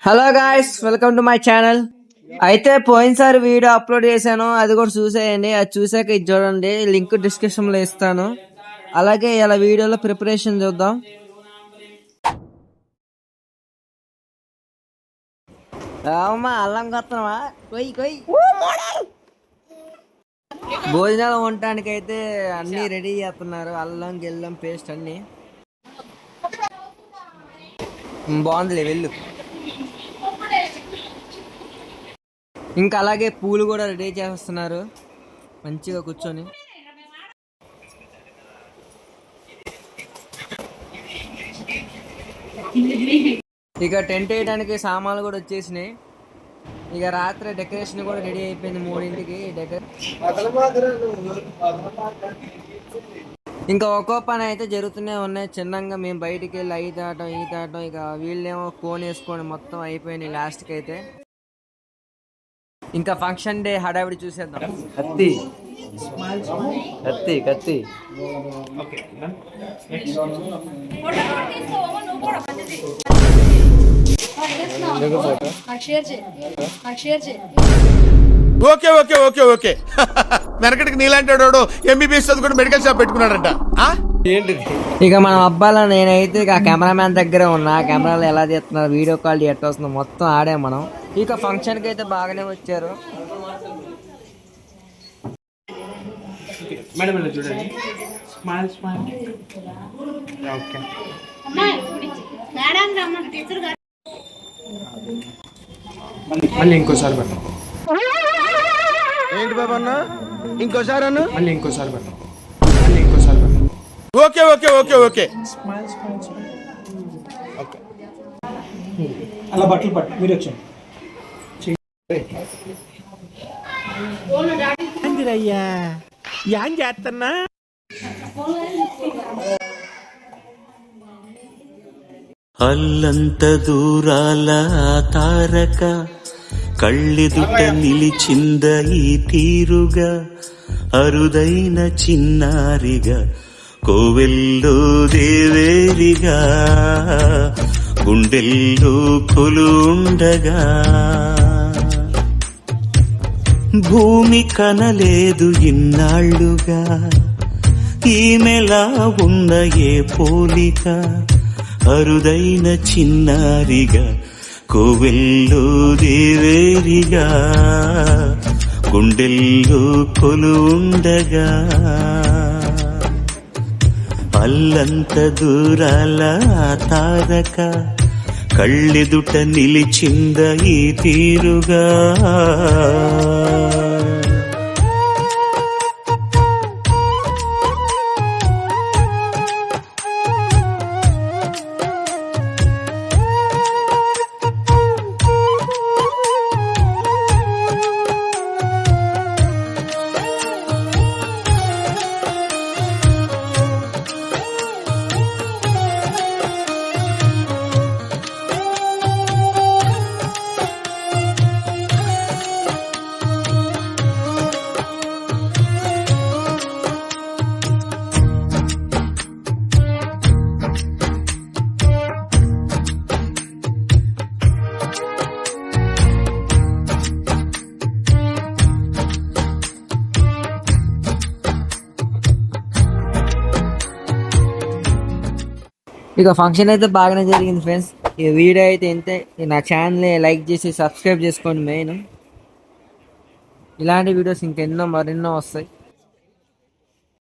Hello guys, welcome to my channel. అయితే పోయినసారి video upload చేశాను, అది కూడా చూసేయండి. అది చూసాక ఇది చూడండి, లింక్ డిస్క్రిప్షన్ లో ఇస్తాను. అలాగే ఇలా వీడియోలో ప్రిపరేషన్ చూద్దాం. అమ్మా అల్లం కొత్తమా కొయ్యి కొయ్యి. భోజనాలు వండటానికి అయితే అన్ని రెడీ చేస్తున్నారు. అల్లం గిల్లం పేస్ట్ అన్ని బాగుందిలే, వెళ్ళు. ఇంకా అలాగే పూలు కూడా రెడీ చేస్తున్నారు మంచిగా కూర్చొని. ఇక టెంట్ వేయడానికి సామాన్లు కూడా వచ్చేసినాయి. ఇక రాత్రి డెకరేషన్ కూడా రెడీ అయిపోయింది 3ంటికి. ఇంకా ఒక్కో పని అయితే జరుగుతూనే ఉన్నాయి చిన్నంగా. మేము బయటికి వెళ్ళి అయి తాటం ఈ తాటం, ఇక వీళ్ళేమో ఫోన్ వేసుకొని మొత్తం అయిపోయినాయి లాస్ట్కి అయితే. ఇంకా ఫంక్షన్ డే హడావిడి చూసేద్దాం. కత్తి కత్తి కత్తి ఓకే ఓకే ఓకే ఓకే వెనకటికి నీలాంటి వాడు ఎంబీబీఎస్ చదువుకుంటూ మెడికల్ షాప్ పెట్టుకున్నాడంట. ఇక మనం అబ్బాయిలో నేనైతే ఇక కెమెరామ్యాన్ దగ్గరే ఉన్నా. కెమెరాలో ఎలా తీస్తున్నారు, వీడియో కాల్ ఎట్లా వస్తుందో మొత్తం ఆడే మనం. ఇక ఫంక్షన్కి అయితే బాగానే వచ్చారు. మళ్ళీ ఇంకోసారి పెట్టం. ఏంటి బాబా అన్న ఇంకోసారి అన్న మళ్ళీ ఇంకోసారి పెట్టం. మళ్ళీ ఇంకోసారి పెట్టం. ఓకే ఓకే ఓకే ఓకే అలా బట్టలు పట్టు, మీరు వచ్చాను. అయ్యా ఏం చేస్తున్నా అల్లంత దూరాల తారక కళ్ళెదుట నిలిచింద ఈ తీరుగా, అరుదైన చిన్నారిగా కోవెల్లో దేవేరిగా, గుండెల్లో కొలుండగా. భూమి కనలేదు ఇన్నాళ్ళుగా, ఈమెలా ఉన్న ఏ పోలిక, అరుదైన చిన్నారిగా కోవెల్లో దేవేరిగా, గుండెల్లో కొలుండగా. అల్లంత దూరాల తారక కళ్ళెదుట నిలిచింద ఈ తీరుగా. ఇక ఫంక్షన్ అయితే బాగానే జరిగింది ఫ్రెండ్స్. ఈ వీడియో అయితే ఇంతే. నా ఛానల్ని లైక్ చేసి సబ్స్క్రైబ్ చేసుకోండి. మెయిన్ ఇలాంటి వీడియోస్ ఇంకెన్నో మరెన్నో వస్తాయి.